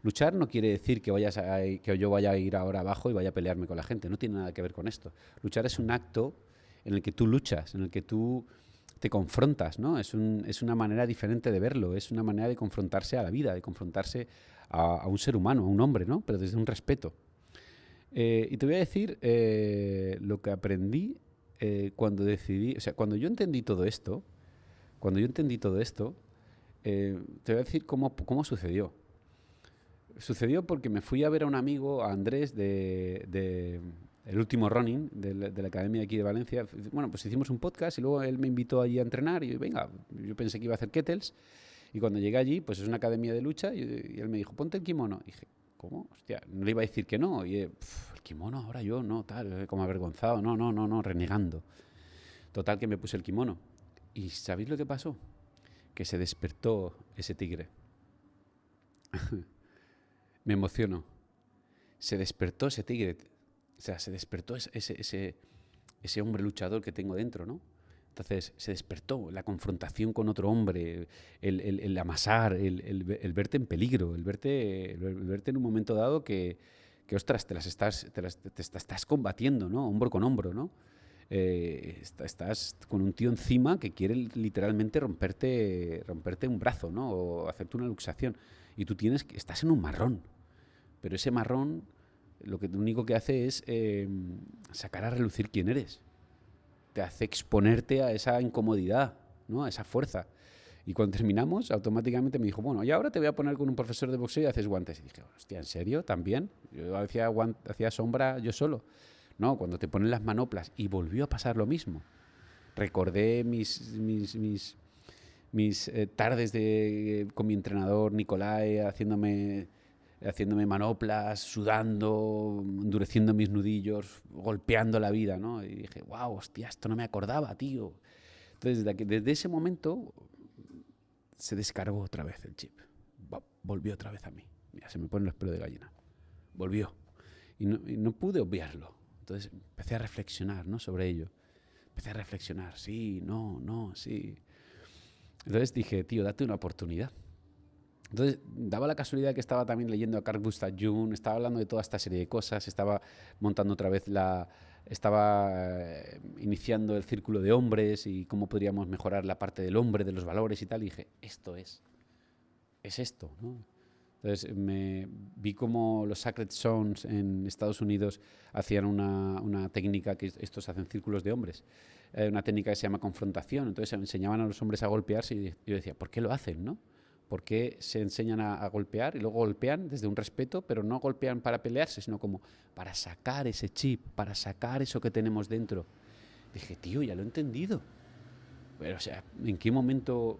Luchar no quiere decir que yo vaya a ir ahora abajo y vaya a pelearme con la gente, no tiene nada que ver con esto. Luchar es un acto en el que tú luchas, en el que tú te confrontas, ¿no? Es una manera diferente de verlo, es una manera de confrontarse a la vida, de confrontarse a un ser humano, a un hombre, ¿no? Pero desde un respeto. Y te voy a decir lo que aprendí cuando decidí, o sea, cuando yo entendí todo esto, te voy a decir cómo sucedió. Sucedió porque me fui a ver a un amigo, a Andrés, el último running de la academia de aquí de Valencia. Bueno, pues hicimos un podcast y luego él me invitó allí a entrenar y venga, yo pensé que iba a hacer kettles Y cuando llegué allí, pues es una academia de lucha y él me dijo, ponte el kimono. Y dije, ¿cómo? Hostia, no le iba a decir que no. Y el kimono, ahora yo, no, tal, como avergonzado, no, renegando. Total, que me puse el kimono. ¿Y sabéis lo que pasó? Que se despertó ese tigre. Me emociono. Se despertó ese tigre. O sea, se despertó ese hombre luchador que tengo dentro, ¿no? Entonces se despertó la confrontación con otro hombre, el amasar, el verte en peligro, el verte en un momento dado que ostras, te estás combatiendo, ¿no? Hombro con hombro, ¿no? Estás con un tío encima que quiere literalmente romperte un brazo, ¿no? O hacerte una luxación. Y tú estás en un marrón. Pero ese marrón lo único que hace es sacar a relucir quién eres. Te hace exponerte a esa incomodidad, ¿no? A esa fuerza. Y cuando terminamos, automáticamente me dijo, bueno, y ahora te voy a poner con un profesor de boxeo y haces guantes. Y dije, hostia, ¿en serio? ¿También? Yo hacía sombra yo solo. No, cuando te ponen las manoplas. Y volvió a pasar lo mismo. Recordé mis tardes con mi entrenador Nicolai haciéndome manoplas, sudando, endureciendo mis nudillos, golpeando la vida, ¿no? Y dije, wow, hostia, esto no me acordaba, tío. Entonces, desde ese momento se descargó otra vez el chip. Volvió otra vez a mí. Mira, se me ponen los pelos de gallina. Volvió. Y no pude obviarlo. Entonces empecé a reflexionar, ¿no? Sobre ello. Empecé a reflexionar, sí, no, sí. Entonces dije, tío, date una oportunidad. Entonces, daba la casualidad que estaba también leyendo a Carl Gustav Jung, estaba hablando de toda esta serie de cosas, estaba montando otra vez estaba iniciando el círculo de hombres y cómo podríamos mejorar la parte del hombre, de los valores y tal, y dije, esto es esto, ¿no? Entonces, vi como los Sacred Zones en Estados Unidos hacían una técnica, que estos hacen círculos de hombres, una técnica que se llama confrontación. Entonces, enseñaban a los hombres a golpearse y yo decía, ¿por qué lo hacen, no? ¿Por qué se enseñan a golpear y luego golpean desde un respeto, pero no golpean para pelearse, sino como para sacar ese chip, para sacar eso que tenemos dentro? Dije, tío, ya lo he entendido. Pero, o sea, ¿en qué momento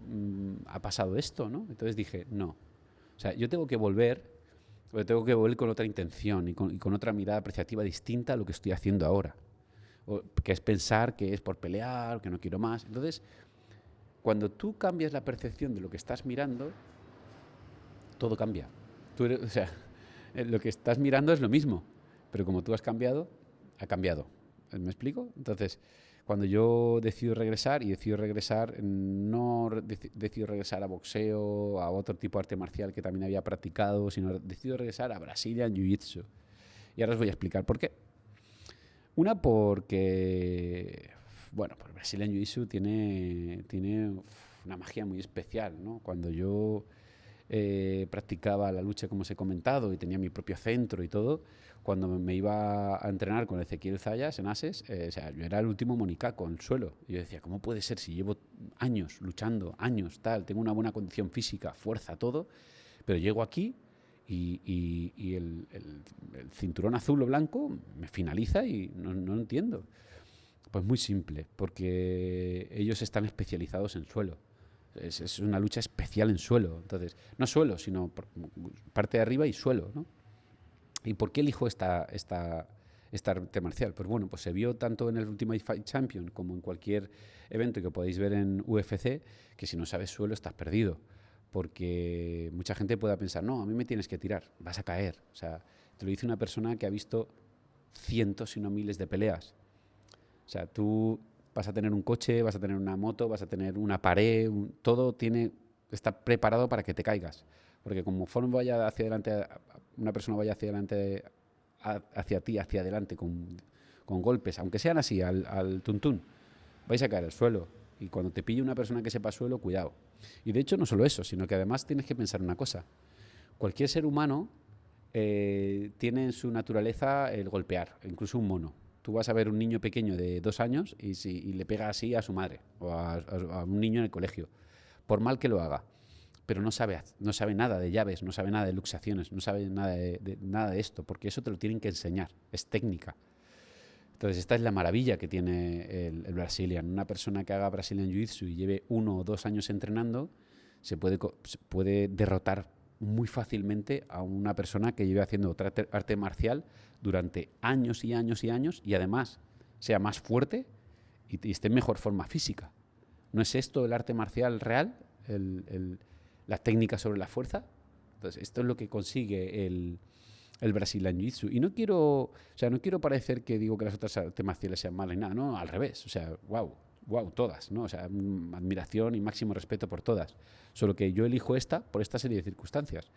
ha pasado esto, no? Entonces dije, no. O sea, yo tengo que volver, pero tengo que volver con otra intención y con otra mirada apreciativa distinta a lo que estoy haciendo ahora. Que es pensar que es por pelear, que no quiero más. Entonces, cuando tú cambias la percepción de lo que estás mirando, todo cambia. O sea, lo que estás mirando es lo mismo, pero como tú has cambiado, ha cambiado. ¿Me explico? Entonces, cuando yo decido regresar, no decido regresar a boxeo, a otro tipo de arte marcial que también había practicado, sino decido regresar a Brazilian Jiu-Jitsu. Y ahora os voy a explicar por qué. Una, porque, bueno, pues Brazilian Jiu-Jitsu tiene una magia muy especial, ¿no? Cuando yo practicaba la lucha, como os he comentado, y tenía mi propio centro y todo, cuando me iba a entrenar con Ezequiel Zayas en Ases, o sea, yo era el último monicaco en el suelo. Y yo decía, ¿cómo puede ser si llevo años luchando, tengo una buena condición física, fuerza, todo, pero llego aquí y el cinturón azul o blanco me finaliza y no lo entiendo? Pues muy simple, porque ellos están especializados en suelo. Es una lucha especial en suelo. Entonces, no suelo, sino parte de arriba y suelo, ¿no? ¿Y por qué elijo esta arte marcial? Pues bueno, pues se vio tanto en el Ultimate Fight Champion como en cualquier evento que podáis ver en UFC, que si no sabes suelo estás perdido. Porque mucha gente pueda pensar, no, a mí me tienes que tirar, vas a caer. O sea, te lo dice una persona que ha visto cientos, si no miles de peleas. O sea, tú vas a tener un coche, vas a tener una moto, vas a tener una pared, todo está preparado para que te caigas. Porque conforme vaya hacia adelante, una persona vaya hacia adelante, hacia ti, hacia adelante, con golpes, aunque sean así, al tuntún, vais a caer al suelo. Y cuando te pille una persona que sepa suelo, cuidado. Y de hecho no solo eso, sino que además tienes que pensar una cosa. Cualquier ser humano tiene en su naturaleza el golpear, incluso un mono. Tú vas a ver un niño pequeño de 2 años y le pega así a su madre o a un niño en el colegio, por mal que lo haga. Pero no sabe nada de llaves, no sabe nada de luxaciones, no sabe nada nada de esto, porque eso te lo tienen que enseñar, es técnica. Entonces, esta es la maravilla que tiene el Brazilian. Una persona que haga Brazilian Jiu-Jitsu y lleve 1 o 2 años entrenando, se puede derrotar muy fácilmente a una persona que lleve haciendo otra arte marcial durante años y años y años y además sea más fuerte y esté en mejor forma física. ¿No es esto el arte marcial real? La técnica sobre la fuerza. Entonces, esto es lo que consigue el Brazilian Jiu-Jitsu. Y no quiero parecer que digo que las otras artes marciales sean malas y nada, no, al revés. O sea, wow, todas, ¿no? O sea, admiración y máximo respeto por todas. Solo que yo elijo esta por esta serie de circunstancias.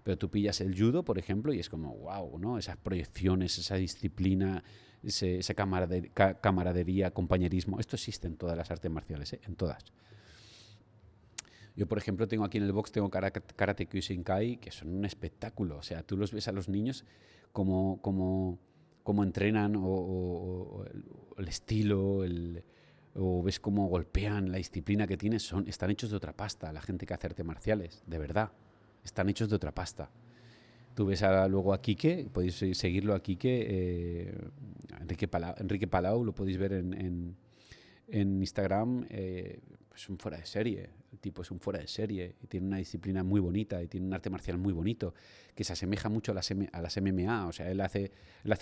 Pero tú pillas el judo, por ejemplo, y es como, wow, ¿no? Esas proyecciones, esa disciplina, esa camaradería, compañerismo. Esto existe en todas las artes marciales, ¿eh? En todas. Yo, por ejemplo, tengo aquí en el box, tengo Karate Kyokushinkai, que son un espectáculo. O sea, tú los ves a los niños como entrenan o el estilo, o ves cómo golpean, la disciplina que tienen, están hechos de otra pasta. La gente que hace artes marciales, de verdad, están hechos de otra pasta. Tú ves luego a Quique, podéis seguirlo a Quique, Enrique Palau, lo podéis ver en Instagram, es un fuera de serie. El tipo es un fuera de serie y tiene una disciplina muy bonita y tiene un arte marcial muy bonito que se asemeja mucho a las MMA. O sea, él hace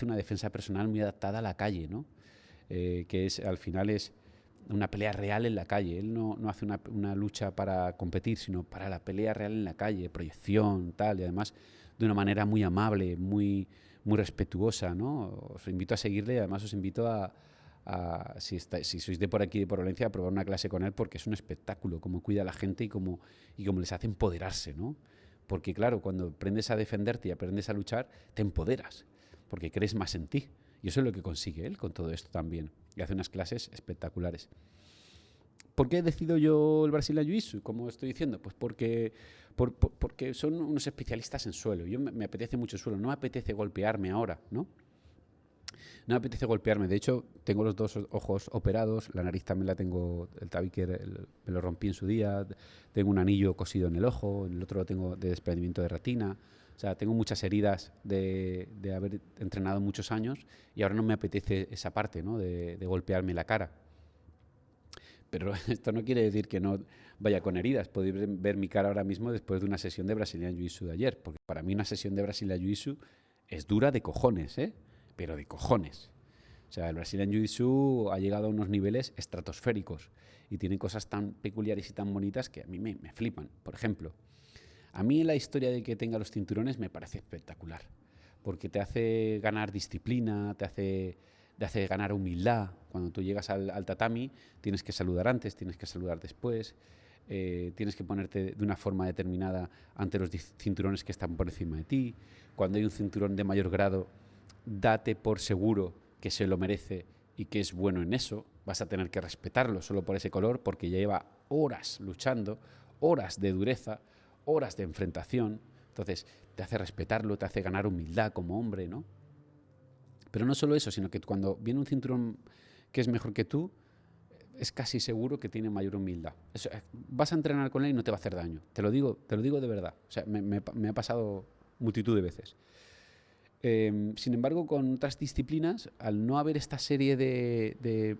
una defensa personal muy adaptada a la calle, ¿no? Que al final es una pelea real en la calle. Él no hace una lucha para competir, sino para la pelea real en la calle, proyección, tal, y además de una manera muy amable, muy respetuosa, ¿no? Os invito a seguirle y además os invito si sois de por aquí, de por Valencia, a probar una clase con él porque es un espectáculo, cómo cuida a la gente y cómo les hace empoderarse, ¿no? Porque claro, cuando aprendes a defenderte y aprendes a luchar, te empoderas, porque crees más en ti. Y eso es lo que consigue él con todo esto también. Y hace unas clases espectaculares. ¿Por qué he decidido yo el Brazilian Jiu-Jitsu? Como estoy diciendo, pues porque son unos especialistas en suelo. Yo me apetece mucho el suelo, no me apetece golpearme ahora, ¿no? No me apetece golpearme. De hecho, tengo los dos ojos operados, la nariz también la tengo, el tabique me lo rompí en su día, tengo un anillo cosido en el ojo, en el otro lo tengo de desprendimiento de retina. O sea, tengo muchas heridas de haber entrenado muchos años y ahora no me apetece esa parte, ¿no? de golpearme la cara. Pero esto no quiere decir que no vaya con heridas. Podéis ver mi cara ahora mismo después de una sesión de Brazilian Jiu-Jitsu de ayer, porque para mí una sesión de Brazilian Jiu-Jitsu es dura de cojones, ¿eh? Pero de cojones. O sea, el Brazilian Jiu-Jitsu ha llegado a unos niveles estratosféricos y tiene cosas tan peculiares y tan bonitas que a mí me flipan. Por ejemplo, a mí la historia de que tenga los cinturones me parece espectacular, porque te hace ganar disciplina, te hace ganar humildad. Cuando tú llegas al tatami, tienes que saludar antes, tienes que saludar después, tienes que ponerte de una forma determinada ante los cinturones que están por encima de ti. Cuando hay un cinturón de mayor grado, date por seguro que se lo merece y que es bueno en eso. Vas a tener que respetarlo solo por ese color, porque ya lleva horas luchando, horas de dureza, horas de enfrentación. Entonces te hace respetarlo, te hace ganar humildad como hombre, ¿no? Pero no solo eso, sino que cuando viene un cinturón que es mejor que tú, es casi seguro que tiene mayor humildad. Vas a entrenar con él y no te va a hacer daño. Te lo digo de verdad. O sea, me ha pasado multitud de veces. Sin embargo, con otras disciplinas, al no haber esta serie de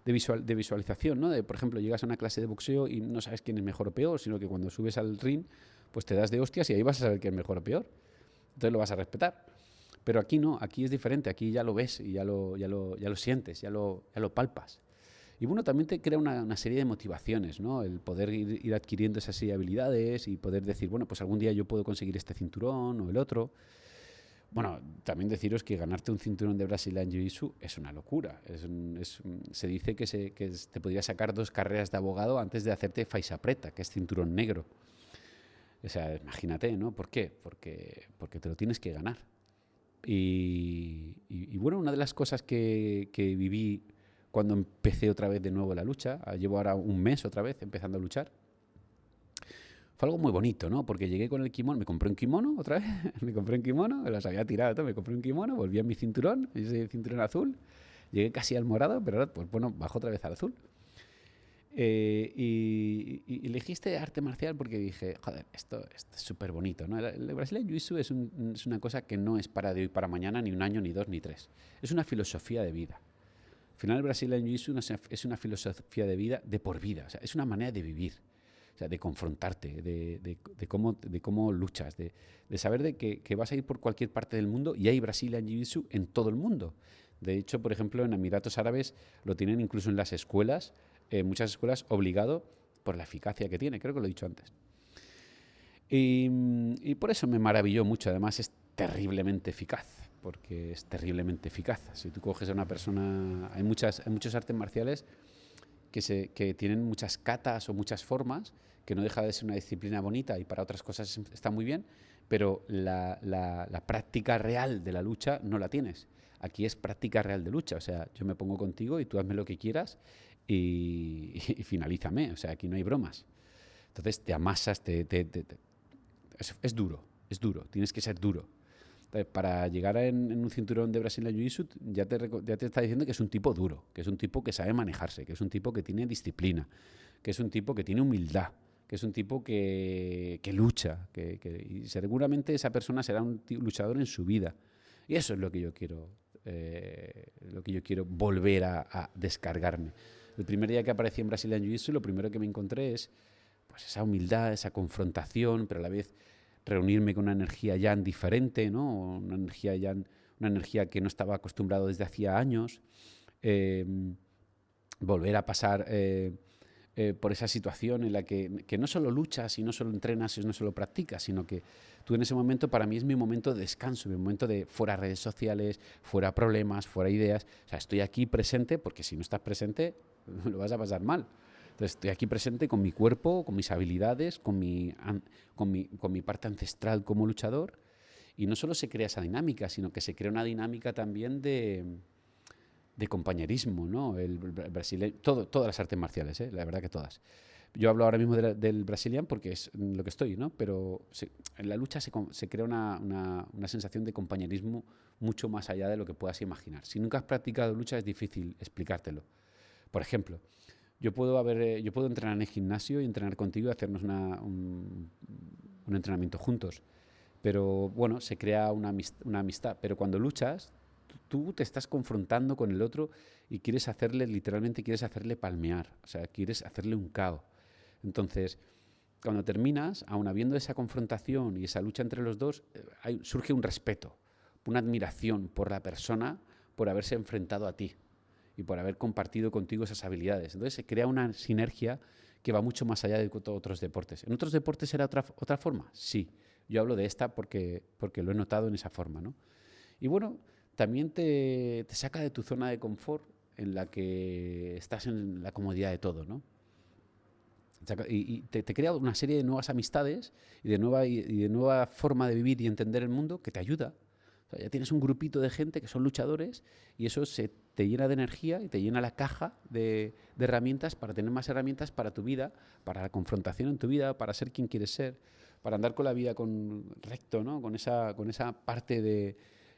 visualización, ¿no? Por ejemplo, llegas a una clase de boxeo y no sabes quién es mejor o peor, sino que cuando subes al ring, pues te das de hostias y ahí vas a saber quién es mejor o peor. Entonces lo vas a respetar. Pero aquí no, aquí es diferente, aquí ya lo ves y ya lo sientes, ya lo palpas. Y bueno, también te crea una serie de motivaciones, ¿no? El poder ir adquiriendo esas habilidades y poder decir, bueno, pues algún día yo puedo conseguir este cinturón o el otro. Bueno, también deciros que ganarte un cinturón de Brazilian Jiu-Jitsu es una locura. Se dice que te podría sacar 2 carreras de abogado antes de hacerte faixa preta, que es cinturón negro. O sea, imagínate, ¿no? ¿Por qué? Porque te lo tienes que ganar. Y bueno, una de las cosas que viví cuando empecé otra vez de nuevo la lucha, llevo ahora un mes otra vez empezando a luchar, fue algo muy bonito, ¿no? Porque llegué con el kimono, me compré un kimono otra vez, me compré un kimono, los había tirado todo, me compré un kimono, volví a mi cinturón, ese cinturón azul, llegué casi al morado, pero ahora, pues bueno, bajo otra vez al azul. Y elegiste arte marcial porque dije, joder, esto es súper bonito, ¿no? El Brazilian Jiu-Jitsu es una cosa que no es para de hoy para mañana, ni un año, ni 2, ni 3. Es una filosofía de vida. Al final el Brazilian Jiu-Jitsu es una filosofía de vida de por vida, o sea, es una manera de vivir. O sea, de confrontarte, de cómo luchas, de saber de que vas a ir por cualquier parte del mundo y hay Brazilian Jiu-Jitsu en todo el mundo. De hecho, por ejemplo, en Emiratos Árabes lo tienen incluso en las escuelas, muchas escuelas obligado por la eficacia que tiene, creo que lo he dicho antes. Y por eso me maravilló mucho, además es terriblemente eficaz, porque es terriblemente eficaz. Si tú coges a una persona, hay muchos artes marciales que tienen muchas katas o muchas formas, que no deja de ser una disciplina bonita y para otras cosas está muy bien, pero la práctica real de la lucha no la tienes. Aquí es práctica real de lucha, o sea, yo me pongo contigo y tú hazme lo que quieras y finalízame, o sea, aquí no hay bromas. Entonces te amasas, es duro, tienes que ser duro. Entonces, para llegar en un cinturón de Brazilian Jiu-Jitsu ya te está diciendo que es un tipo duro, que es un tipo que sabe manejarse, que es un tipo que tiene disciplina, que es un tipo que tiene humildad, que es un tipo que lucha, y seguramente esa persona será un luchador en su vida. Y eso es lo que yo quiero volver a descargarme. El primer día que aparecí en Brazilian Jiu-Jitsu, lo primero que me encontré es pues esa humildad, esa confrontación, pero a la vez reunirme con una energía ya diferente, ¿no? Una energía que no estaba acostumbrado desde hacía años, volver a pasar por esa situación en la que no solo luchas y no solo entrenas y no solo practicas, sino que tú en ese momento, para mí es mi momento de descanso, mi momento de fuera redes sociales, fuera problemas, fuera ideas. O sea, estoy aquí presente porque si no estás presente lo vas a pasar mal. Entonces estoy aquí presente con mi cuerpo, con mis habilidades, con mi parte ancestral como luchador. Y no solo se crea esa dinámica, sino que se crea una dinámica también de compañerismo, ¿no? El brasileño, todas las artes marciales, la verdad que todas. Yo hablo ahora mismo del Brazilian porque es lo que estoy, ¿no? Pero en la lucha se crea una sensación de compañerismo mucho más allá de lo que puedas imaginar. Si nunca has practicado lucha es difícil explicártelo. Por ejemplo, yo puedo entrenar en el gimnasio y entrenar contigo y hacernos un entrenamiento juntos. Pero bueno, se crea una amistad. Pero cuando luchas, tú te estás confrontando con el otro y literalmente quieres hacerle palmear. O sea, quieres hacerle un KO. Entonces, cuando terminas, aun habiendo esa confrontación y esa lucha entre los dos, surge un respeto, una admiración por la persona por haberse enfrentado a ti y por haber compartido contigo esas habilidades. Entonces se crea una sinergia que va mucho más allá de otros deportes. ¿En otros deportes será otra forma? Sí. Yo hablo de esta porque lo he notado en esa forma, ¿no? Y bueno, también te saca de tu zona de confort en la que estás en la comodidad de todo, ¿no? Y te crea una serie de nuevas amistades y de nueva forma de vivir y entender el mundo que te ayuda. O sea, ya tienes un grupito de gente que son luchadores y eso te llena de energía y te llena la caja de herramientas para tener más herramientas para tu vida, para la confrontación en tu vida, para ser quien quieres ser, para andar con la vida recto, ¿no? Con esa parte de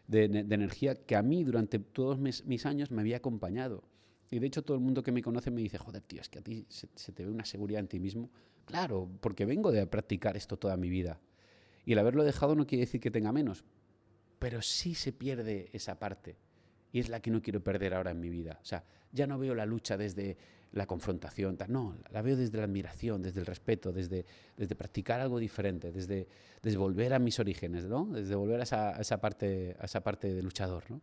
energía que a mí durante todos mis años me había acompañado. Y de hecho todo el mundo que me conoce me dice, joder, tío, es que a ti se te ve una seguridad en ti mismo. Claro, porque vengo de practicar esto toda mi vida. Y el haberlo dejado no quiere decir que tenga menos, pero sí se pierde esa parte. Y es la que no quiero perder ahora en mi vida. O sea, ya no veo la lucha desde la confrontación, no, la veo desde la admiración, desde el respeto, desde practicar algo diferente, desde volver a mis orígenes, ¿no? Desde volver a esa parte de luchador, ¿no?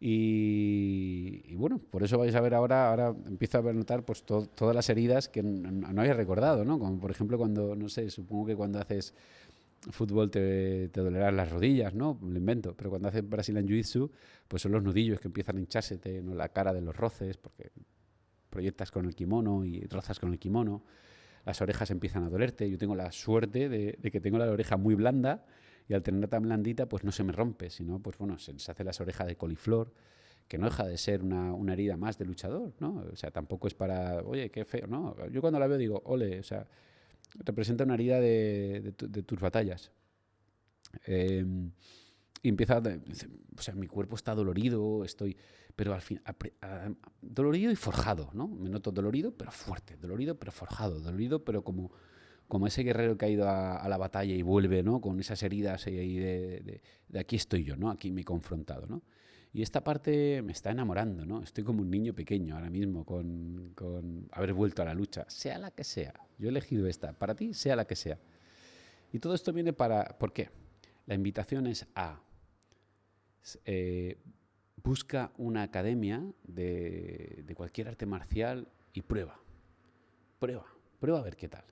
Y bueno, por eso vais a ver ahora empiezo a notar pues todas las heridas que no había recordado, ¿no? Como por ejemplo cuando, no sé, supongo que cuando haces fútbol te dolerán las rodillas, ¿no? Lo invento, pero cuando haces Brazilian Jiu-Jitsu, pues son los nudillos que empiezan a hinchársete, ¿no? La cara de los roces, porque proyectas con el kimono y rozas con el kimono, las orejas empiezan a dolerte. Yo tengo la suerte de que tengo la oreja muy blanda y al tenerla tan blandita pues no se me rompe, sino pues bueno, se hace las orejas de coliflor, que no deja de ser una herida más de luchador, ¿no? O sea, tampoco es para, oye, qué feo, ¿no? Yo cuando la veo digo, ole, o sea, representa una herida de tus batallas. Y empieza, o sea, mi cuerpo está dolorido, pero al fin, dolorido y forjado, ¿no? Me noto dolorido, pero fuerte, dolorido, pero forjado, dolorido, pero como ese guerrero que ha ido a la batalla y vuelve, ¿no? Con esas heridas y de aquí estoy yo, ¿no? Aquí me he confrontado, ¿no? Y esta parte me está enamorando, ¿no? Estoy como un niño pequeño ahora mismo con haber vuelto a la lucha, sea la que sea. Yo he elegido esta, para ti, sea la que sea. Y todo esto viene ¿por qué? La invitación es eh, busca una academia de cualquier arte marcial y prueba a ver qué tal.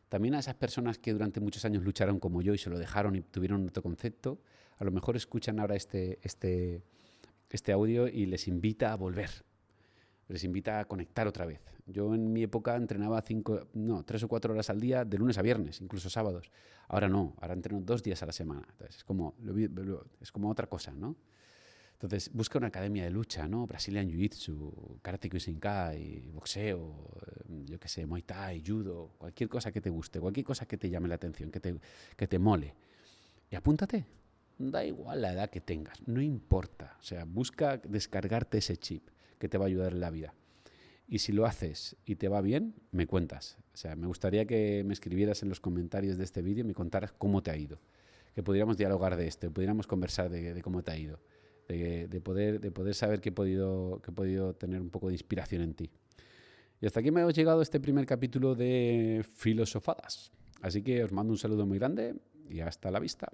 También a esas personas que durante muchos años lucharon como yo y se lo dejaron y tuvieron otro concepto, a lo mejor escuchan ahora este audio y les invita a volver, les invita a conectar otra vez. Yo en mi época entrenaba 3 o 4 horas al día, de lunes a viernes, incluso sábados. Ahora no, ahora entreno 2 días a la semana. Entonces, es como otra cosa, ¿no? Entonces, busca una academia de lucha, ¿no? Brazilian Jiu-Jitsu, Karate Kyokushinkai, boxeo, yo qué sé, Muay Thai, Judo, cualquier cosa que te guste, cualquier cosa que te llame la atención, que te mole. Y apúntate. Da igual la edad que tengas, no importa. O sea, busca descargarte ese chip que te va a ayudar en la vida. Y si lo haces y te va bien, me cuentas. O sea, me gustaría que me escribieras en los comentarios de este vídeo y me contaras cómo te ha ido. Que pudiéramos dialogar de esto, pudiéramos conversar de cómo te ha ido. De poder saber que he podido tener un poco de inspiración en ti. Y hasta aquí me ha llegado este primer capítulo de Filosofadas. Así que os mando un saludo muy grande y hasta la vista.